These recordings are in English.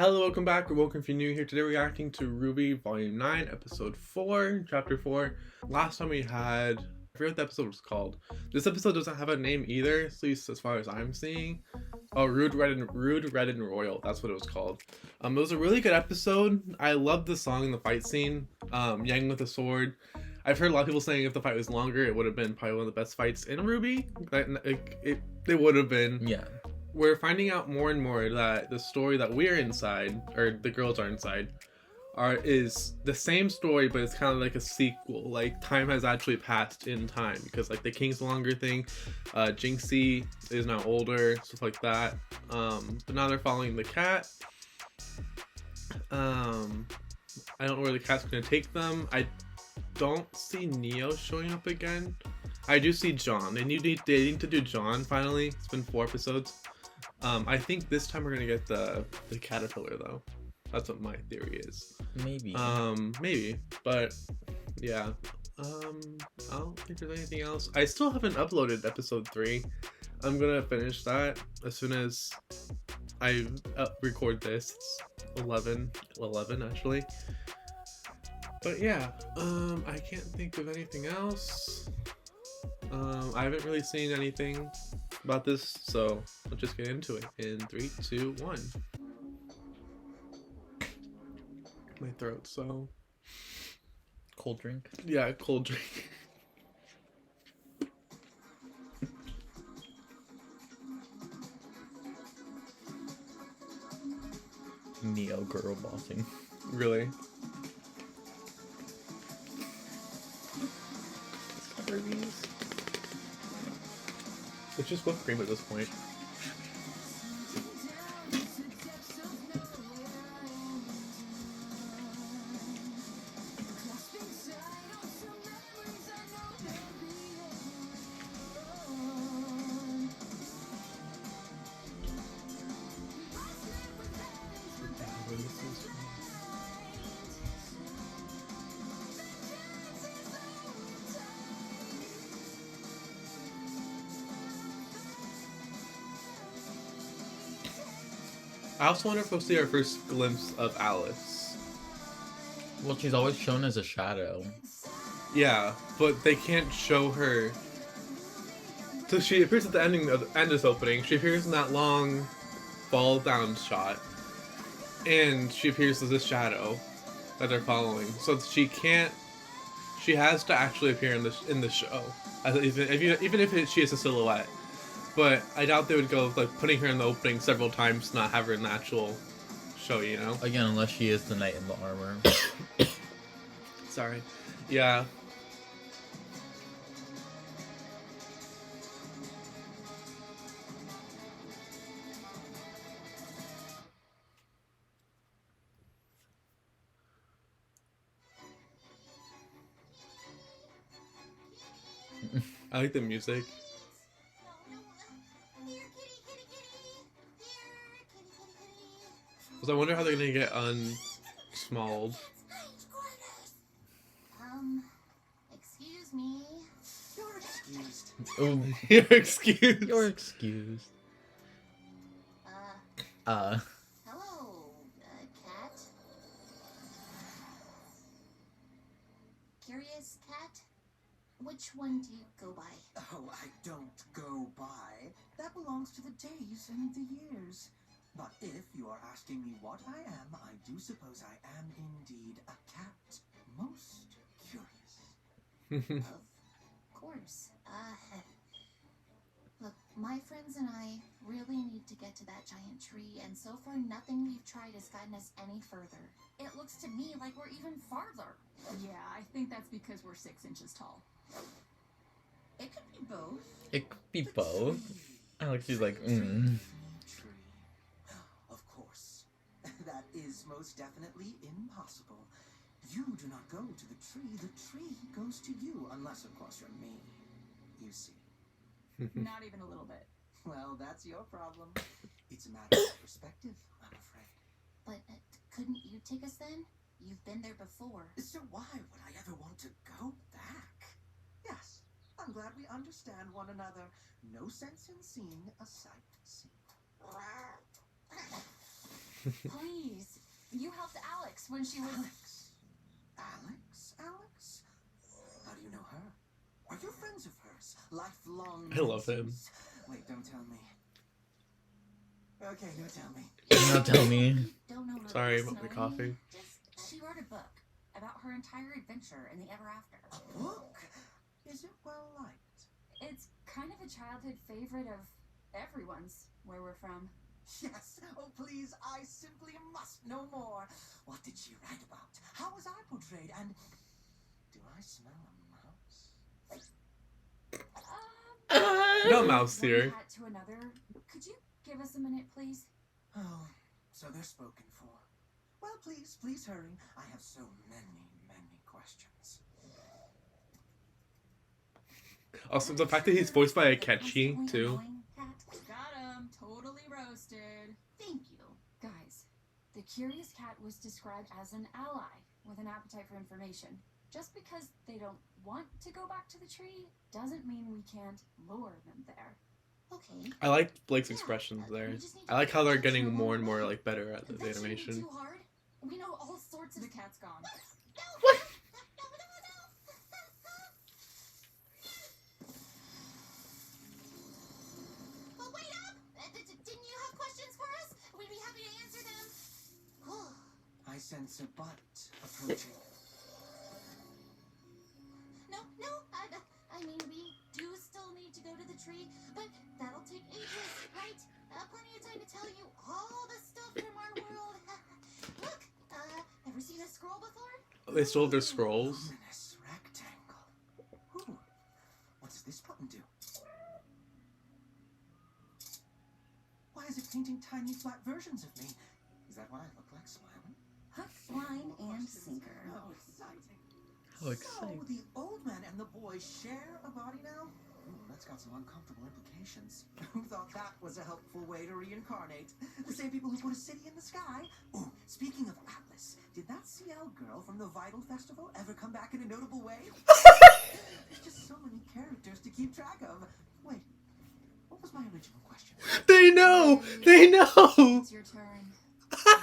Hello, welcome back, or welcome if you're new here. Today we're reacting to RWBY Volume 9, Episode 4, Chapter 4. Last time we had, I forget what the episode was called. This episode doesn't have a name either, at least as far as I'm seeing. Oh, Rude, Red, and Royal, that's what it was called. It was a really good episode. I loved the song and the fight scene. Yang with the sword. I've heard a lot of people saying if the fight was longer, it would have been probably one of the best fights in RWBY. It would have been. Yeah. We're finding out more and more that the story that we're inside, or the girls are inside, is the same story, but it's kind of like a sequel. Like, time has actually passed in time because, like, the King's no longer thing. Jinxie is now older, stuff like that. But now they're following the cat. I don't know where the cat's gonna take them. I don't see Neo showing up again. I do see John. They need to do John finally. It's been 4 episodes. I think this time we're gonna get the caterpillar though. That's what my theory is. Maybe. Maybe. But yeah. I don't think there's anything else. I still haven't uploaded episode 3. I'm gonna finish that as soon as I record this. It's 11 actually. But yeah, I can't think of anything else. I haven't really seen anything about this, so let's just get into it in 3, 2, 1. My throat's so... Cold drink? Yeah, cold drink. Neo girl bossing. Really? It's just whipped cream at this point. I also wonder if we'll see our first glimpse of Alice. Well, she's always shown as a shadow. Yeah, but they can't show her. So she appears at the end of this opening. She appears in that long fall down shot, and she appears as this shadow that they're following. So she can't. She has to actually appear in the show, even if she is a silhouette. But I doubt they would go like putting her in the opening several times, not have her in the actual show, you know? Again, unless she is the knight in the armor. Sorry. Yeah. I like the music. So I wonder how they're gonna get unsmalled. Excuse me. You're excused. Oh, You're excused. you're excused. Hello, cat. Curious cat? Which one do you go by? Oh, I don't go by. That belongs to the days and the years. But if you are asking me what I am, I do suppose I am indeed a cat. Most curious. Of course. Look, my friends and I really need to get to that giant tree, and so far nothing we've tried has gotten us any further. It looks to me like we're even farther. Yeah, I think that's because we're 6 inches tall. It could be both. It could be both. Alex is like, Tree. Of course. That is most definitely impossible. You do not go to the tree goes to you, unless of course you're me. You see. Not even a little bit. Well, that's your problem. It's a matter of perspective, I'm afraid. But couldn't you take us then? You've been there before. So why would I ever want to go back? Yes, I'm glad we understand one another. No sense in seeing a sight seen. Please. You helped Alex when she was... Alex? How do you know her? Are you friends of hers? Lifelong I love him. nemesis? Wait, don't tell me. Okay, no, tell me. Now tell me. Don't know her Sorry about my personally. coughing. Just, she wrote a book about her entire adventure in the ever after. A book? Is it well liked? It's kind of a childhood favorite of everyone's where we're from. Yes. Oh, please, I simply must know more. What did she write about? How was I portrayed? And do I smell a mouse? No mouse One here. cat to another. Could you give us a minute, please? Oh, so they're spoken for. Well, please hurry. I have so many questions. Also, the fact that he's voiced by a catchy too. Got him. Totally roasted. Thank you. Guys, the curious cat was described as an ally with an appetite for information. Just because they don't want to go back to the tree doesn't mean we can't lure them there. Okay. I like Blake's expressions there. I like how they're getting more and more like better at the That shouldn't be animation. too hard. We know all sorts of... The cat's gone. What? Oh, wait up! Didn't you have questions for us? We'd be happy to answer them. I sense a butt approaching. No, I mean, we do still need to go to the tree, but that'll take ages, right? Plenty of time to tell you all the stuff from our world. Look, ever seen a scroll before? They still have their scrolls. Luminous rectangle. Ooh, what does this button do? Why is it painting tiny flat versions of me? Is that what I look like smiling? Hook, line, and sinker. How exciting. How exciting. So the old man and the boy share a body now? Ooh, that's got some uncomfortable implications. Who thought that was a helpful way to reincarnate? The same people who put a city in the sky? Ooh, speaking of Atlas, did that CL girl from the Vital Festival ever come back in a notable way? There's just so many characters to keep track of. Wait, what was my original question? They know! They know! It's your turn. You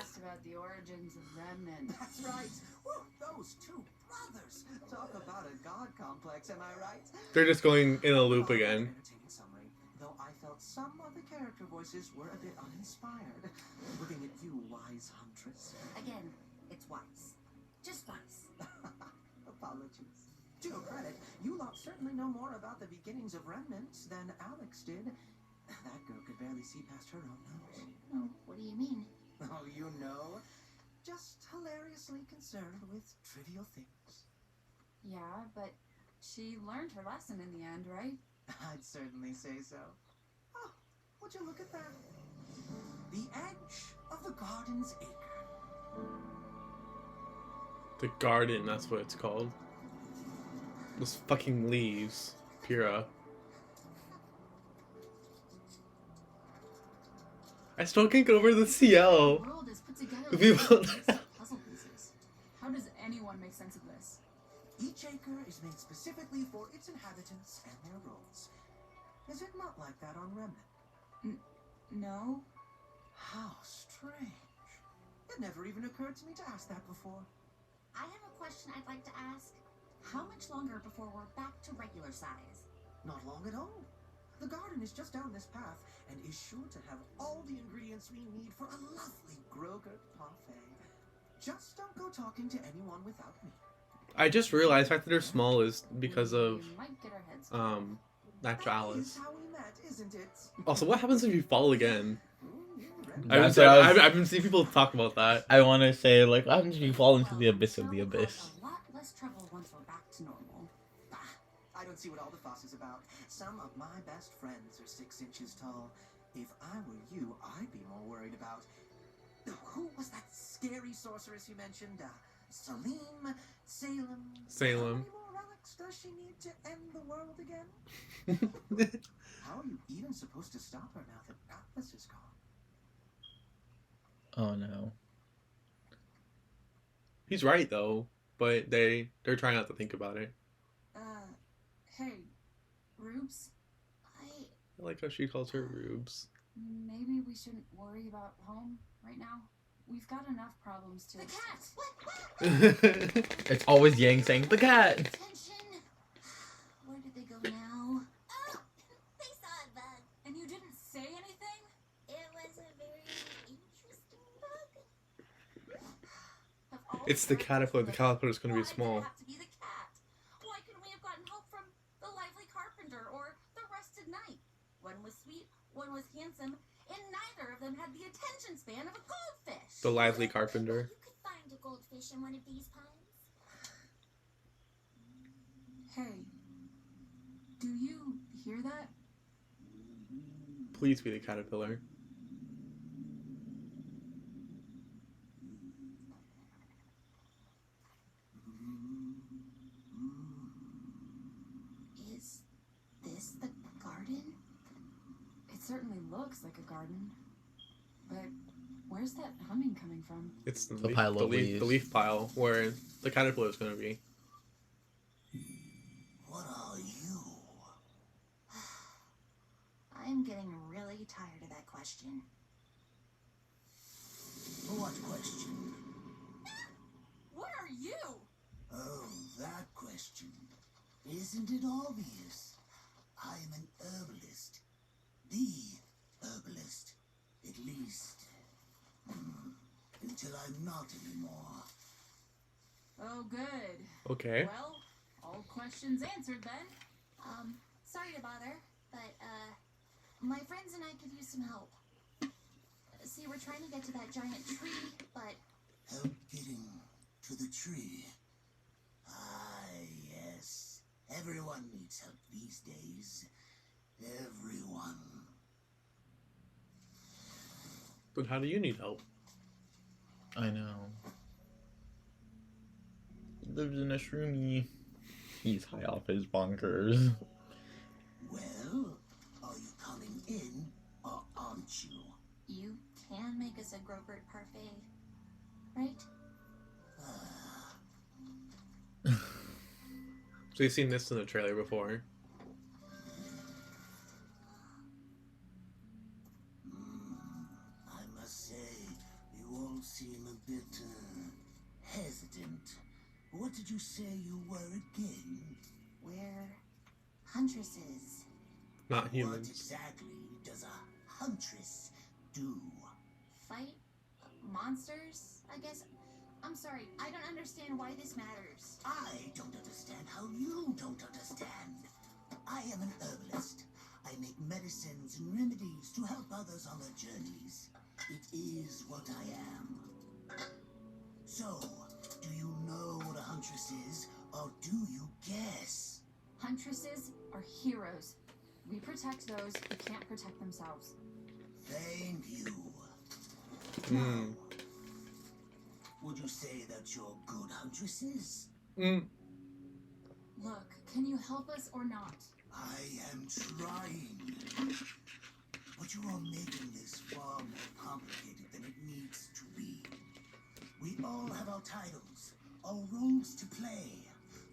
asked about the origins of Remnant. That's right. Woo, those two brothers. Talk about a god complex, am I right? They're just going in a loop again. Entertaining summary, though I felt some of the character voices were a bit uninspired. Looking at you, wise huntress. Again, it's wise. Just wise. Apologies. To your credit, you lot certainly know more about the beginnings of remnants than Alex did. That girl could barely see past her own nose. Oh, what do you mean? Oh, you know, just hilariously concerned with trivial things. Yeah, but she learned her lesson in the end, right? I'd certainly say so. Oh, would you look at that? The edge of the garden's acre. The garden, that's what it's called. Those fucking leaves. Pura. I still can't get over the The CL. world is put together The with people- these puzzle pieces. How does anyone make sense of this? Each acre is made specifically for its inhabitants and their roles. Is it not like that on Remnant? No. How strange. It never even occurred to me to ask that before. I have a question I'd like to ask. How much longer before we're back to regular size? Not long at all. The garden is just down this path and is sure to have all the ingredients we need for a lovely Grogurt parfait. Just don't go talking to anyone without me. I just realized the fact that they're small is because of We might get our heads Natural That Alice. is how we met, isn't it? Also, what happens if you fall again? That's what I was- I've been seeing people talk about that. I want to say, like, what happens if you fall into the abyss of the Well, we'll have abyss? A lot less trouble once we're back to normal. I don't see what all the fuss is about. Some of my best friends are 6 inches tall. If I were you, I'd be more worried about... Who was that scary sorceress you mentioned? Salem? Salem? Salem. How many more relics does she need to end the world again? How are you even supposed to stop her now that Atlas is gone? Oh no. He's right though, but they're trying not to think about it. Hey, Rubes? I... I like how she calls her rubes. maybe we shouldn't worry about home right now. We've got enough problems to. The cat! What? It's always Yang saying the cat. Attention! Where did they go now? Oh! They saw a bug. And you didn't say anything? It was a very interesting bug. Of all It's the caterpillar. The caterpillar's gonna be why did it small. have to be the cat? Why couldn't we have gotten help from the lively carpenter or the rusted knight? One was sweet, one was handsome, and neither of them had the attention span of a goldfish. The lively carpenter. You could find a goldfish in one of these ponds. Hey, do you hear that? Please be the caterpillar. Is this the garden? It certainly looks like a garden. But where's that humming coming from? It's the, The leaf, pile the, of leaf, leaves. the leaf pile where the caterpillar is gonna be. What are you? I'm getting really tired of that question. What question? What are you? Oh, that question. Isn't it obvious? I'm an herbalist. The herbalist. At least. Until I'm not anymore. Oh, good. Okay. Well, all questions answered then. Sorry to bother, but, my friends and I could use some help. See, we're trying to get to that giant tree, but Help getting to the tree. Ah, yes. Everyone needs help these days. Everyone. But how do you need help? I know. He lives in a shroomy. He's high off his bonkers. Well, are you coming in or aren't you? you can make us a Grobert parfait, right? So you've seen this in the trailer before. I must say, you all seem a bit, hesitant. What did you say you were again? We're huntresses. Not What humans. exactly does a huntress do? Fight monsters, I guess. I'm sorry, I don't understand why this matters. I don't understand how you don't understand. I am an herbalist. I make medicines and remedies to help others on their journeys. It is what I am. So, do you know what a huntress is, or do you guess? Huntresses are heroes. We protect those who can't protect themselves. Thank you. Hmm. Would you say that you're good huntresses? Look, can you help us or not? I am trying. But you are making this far more complicated than it needs to be. We all have our titles, our roles to play.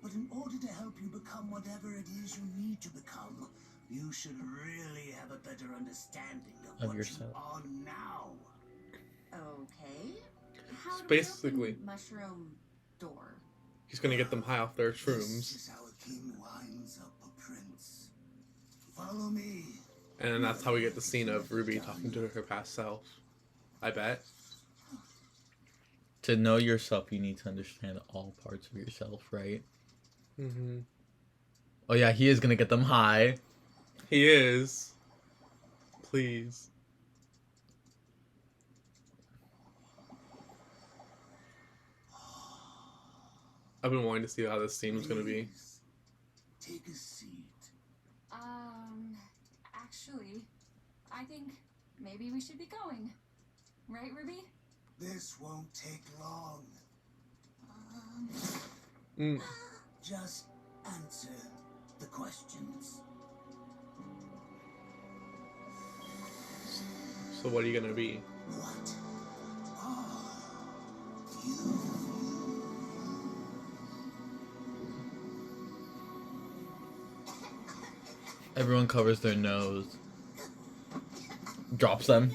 But in order to help you become whatever it is you need to become, you should really have a better understanding of what yourself. you are now. Okay. How do Basically. we open mushroom door? He's gonna get them high off their This shrooms. is how a king winds up a prince. Follow me. And that's how we get the scene of Ruby talking to her past self. I bet. To know yourself, you need to understand all parts of yourself, right? Mm-hmm. Oh yeah, he is gonna get them high. He is. Please. I've been wanting to see how this scene was gonna be. Please, take a seat. Actually, I think maybe we should be going. Right, Ruby? This won't take long. Mm. Just answer the questions. So what are you gonna be? What are you? Everyone covers their nose. Drops them.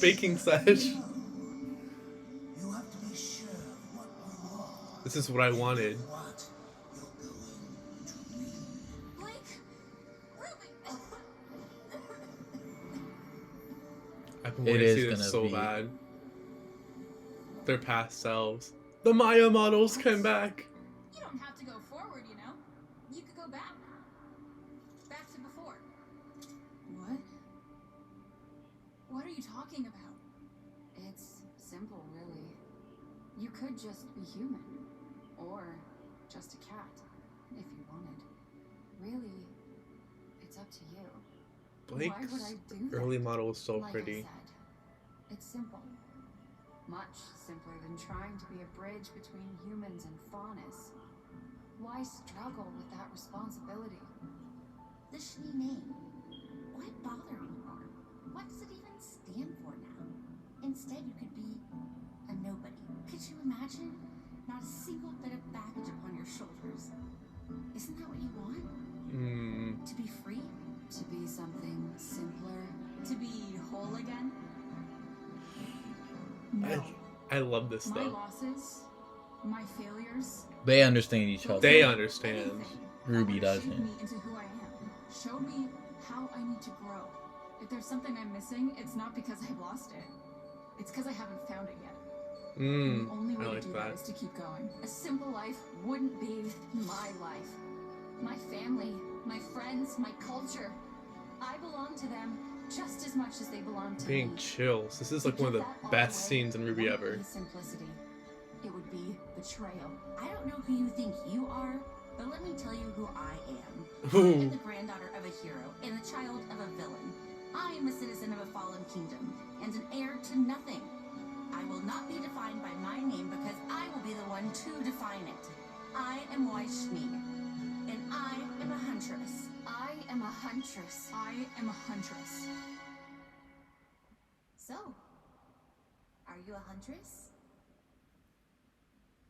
Baking sesh. You have to be sure of what you want. This is what I wanted. What you're going to be. Blake! Ruby! I've been It wanting to is see this gonna so be. bad. Their past selves. The Maya models came back. You don't have to go forward, you know. You could go back. Back to before. What? What are you talking about? It's simple, really. You could just be human. Or just a cat, if you wanted. Really, it's up to you. Why would Blake's I do that? early model was so Like pretty. I said, it's simple. Much simpler than trying to be a bridge between humans and faunus. Why struggle with that responsibility? The Shni name. Why bother anymore? What does it even stand for now? Instead, you could be a nobody. Could you imagine? Not a single bit of baggage upon your shoulders. Isn't that what you want? To be free? To be something simpler? To be whole again? No. I love this My though. losses, my failures, They understand each other. They understand. anything Ruby that shaped doesn't. me into who I am. Showed me how I need to grow. If there's something I'm missing, it's not because I've lost it. It's because I haven't found it yet. And the only way I to like do that. that is to keep going. A simple life wouldn't be my life. My family, my friends, my culture. I belong to them just as much as they belong to Being me. chills. This is like To one of give the that all best away scenes in RWBY wouldn't ever. be simplicity. It would be betrayal. I don't know who you think you are, but let me tell you who I am. I Ooh. am the granddaughter of a hero and the child of a villain. I am a citizen of a fallen kingdom and an heir to nothing. I will not be defined by my name because I will be the one to define it. I am Shni, and I am a huntress. I am a huntress. I am a huntress. So, are you a huntress?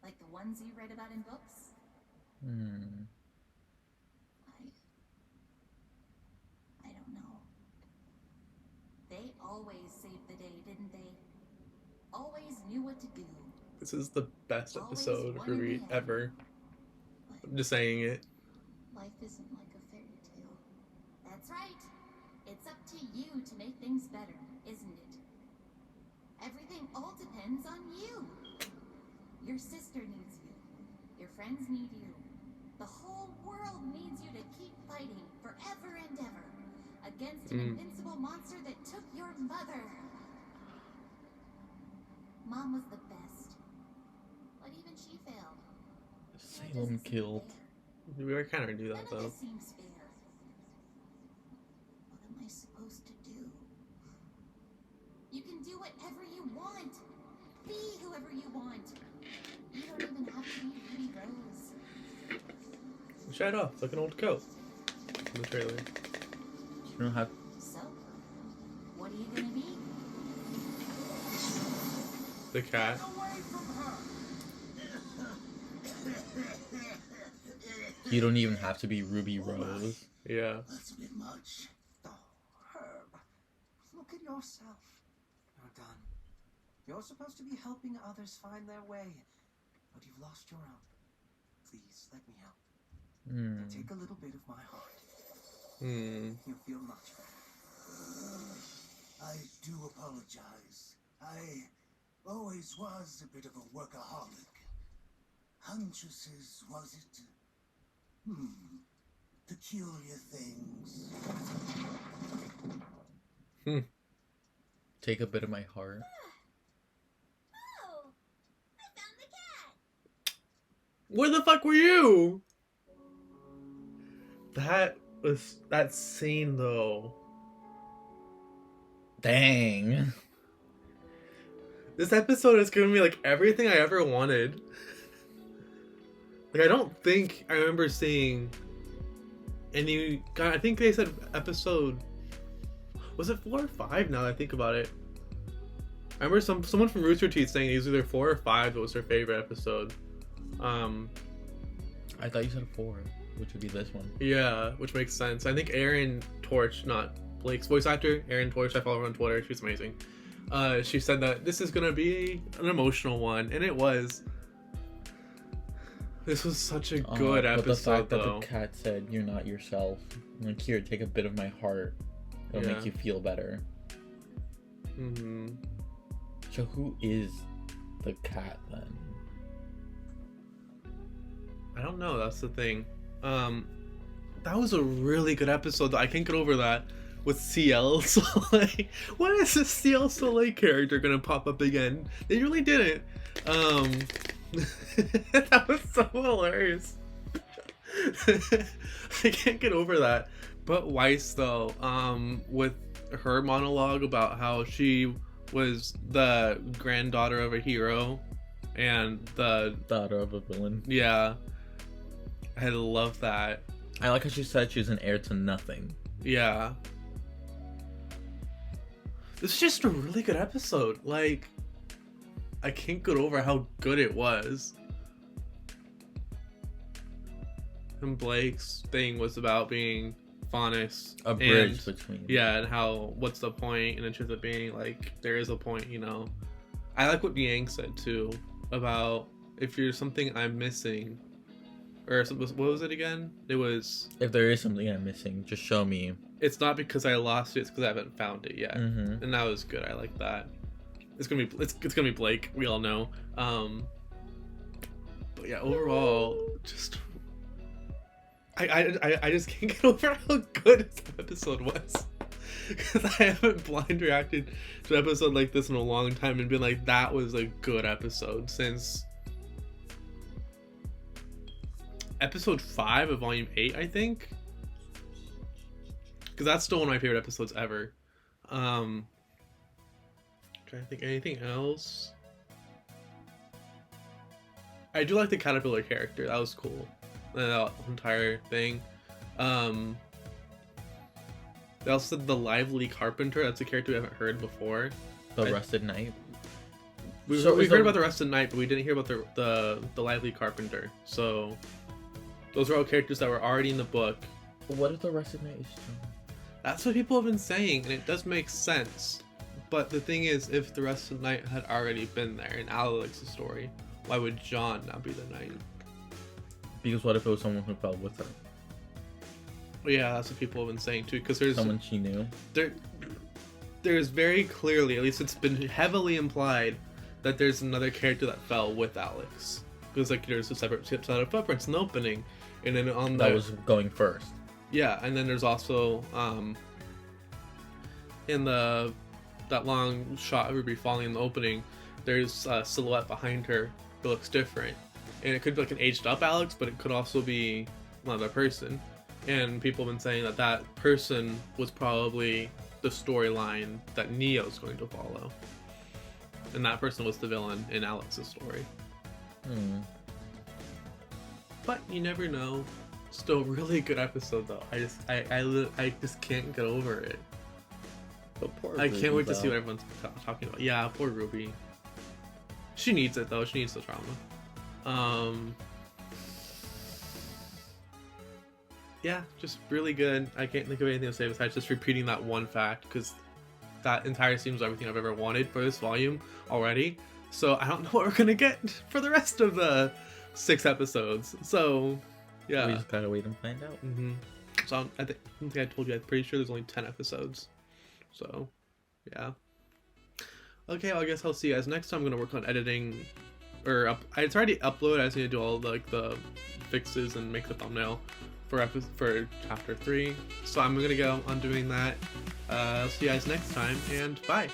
Like the ones you read about in books? I don't know. They always saved the day, didn't they? Always knew what to do. This is the best Always episode of one in RWBY hand. ever. But I'm just saying it. life isn't like a fairy tale. That's right. It's up to you to make things better, isn't it? Everything all depends on you. Your sister needs you. Your friends need you. The whole world needs you to keep fighting forever and ever against an invincible monster that took your mother. Mom was the best, but even she failed. That Salem doesn't seem killed. fair. We kind of do None that of though. this seems fair. What am I supposed to do? You can do whatever you want. Be whoever you want. You don't even have to be Ruby Rose. Shut up. It's like an old coat in the trailer. You don't have. So, what are you gonna be? The cat. Away from her! You don't even have to be Ruby Rose. Yeah. That's a bit much. Oh, Herb. Look at yourself. You're done. You're supposed to be helping others find their way, but you've lost your own. Please, let me help. Take a little bit of my heart. You'll feel much better. I do apologize. I always was a bit of a workaholic. Huntresses, was it? Peculiar things. Take a bit of my heart. Oh, I found the cat. Where the fuck were you? That scene though. Dang. This episode has given me like everything I ever wanted. Like I don't think I remember seeing any. God, I think they said episode. Was it 4 or 5? Now that I think about it, I remember someone from Rooster Teeth saying it was either 4 or 5 that was their favorite episode. I thought you said 4, which would be this one. Yeah, which makes sense. I think Aaron torched, not Blake's voice actor, Erin Torch. I follow her on Twitter. She's amazing. She said that this is gonna be an emotional one, and it was. This was such a good episode, but the fact though. that the cat said, "You're not yourself." Like, here, take a bit of my heart. It'll Yeah. make you feel better. Mm-hmm. So who is the cat then? I don't know. That's the thing. That was a really good episode. I can't get over that with CL Soleil. When is this CL Soleil character gonna pop up again? They really didn't. That was so hilarious. I can't get over that. But Weiss, though, with her monologue about how she was the granddaughter of a hero and the Daughter of a villain. yeah, I love that. I like how she said she was an heir to nothing. Yeah, this is just a really good episode. Like, I can't get over how good it was. And Blake's thing was about being honest, A bridge between. yeah, and how what's the point, and in terms of being like there is a point, I like what Yang said too about if you're something I'm missing, or what was it again? It was If there is something I'm missing, just show me. it's not because I lost it, it's because I haven't found it yet. Mm-hmm. And that was good. I like that. It's gonna be Blake, we all know. But yeah, overall, just I just can't get over how good this episode was. Because I haven't blind reacted to an episode like this in a long time and been like, that was a good episode since episode 5 of volume 8, I think. Because that's still one of my favorite episodes ever. Trying to think anything else. I do like the caterpillar character. That was cool. That entire thing. They also said the lively carpenter. That's a character we haven't heard before. The Rusted Knight. We So is heard the- about the rest of the night, but we didn't hear about the lively carpenter. So those are all characters that were already in the book. What if the Rusted Knight is strong? That's what people have been saying, and it does make sense. But the thing is, if the rest of the night had already been there in Alex's story, why would John not be the knight? Because what if it was someone who fell with her? Well, yeah, that's what people have been saying too. Because there's Someone she knew. there's very clearly, at least it's been heavily implied, that there's another character that fell with Alex. Because like there's a separate set of footprints in the opening, and then on That the was going first. yeah, and then there's also in that long shot of Ruby falling in the opening, there's a silhouette behind her that looks different, and it could be like an aged up Alex, but it could also be another person. And people have been saying that that person was probably the storyline that Neo's going to follow, and that person was the villain in Alex's story. But you never know. Still, really good episode though. I just can't get over it. But poor I can't Ruby, wait to see though. what everyone's talking about. Yeah, poor Ruby. She needs it though. She needs the trauma. Yeah, just really good. I can't think of anything to say besides just repeating that one fact, because that entire scene was everything I've ever wanted for this volume already. So I don't know what we're gonna get for the rest of the 6 episodes. So yeah, We just gotta wait and find out. So I think I told you. I'm pretty sure there's only 10 episodes. So yeah. Okay, well, I guess I'll see you guys next time. I'm gonna work on editing, or it's already uploaded. I just need to do all the fixes and make the thumbnail for chapter 3. So I'm gonna go on doing that. I'll see you guys next time, and bye.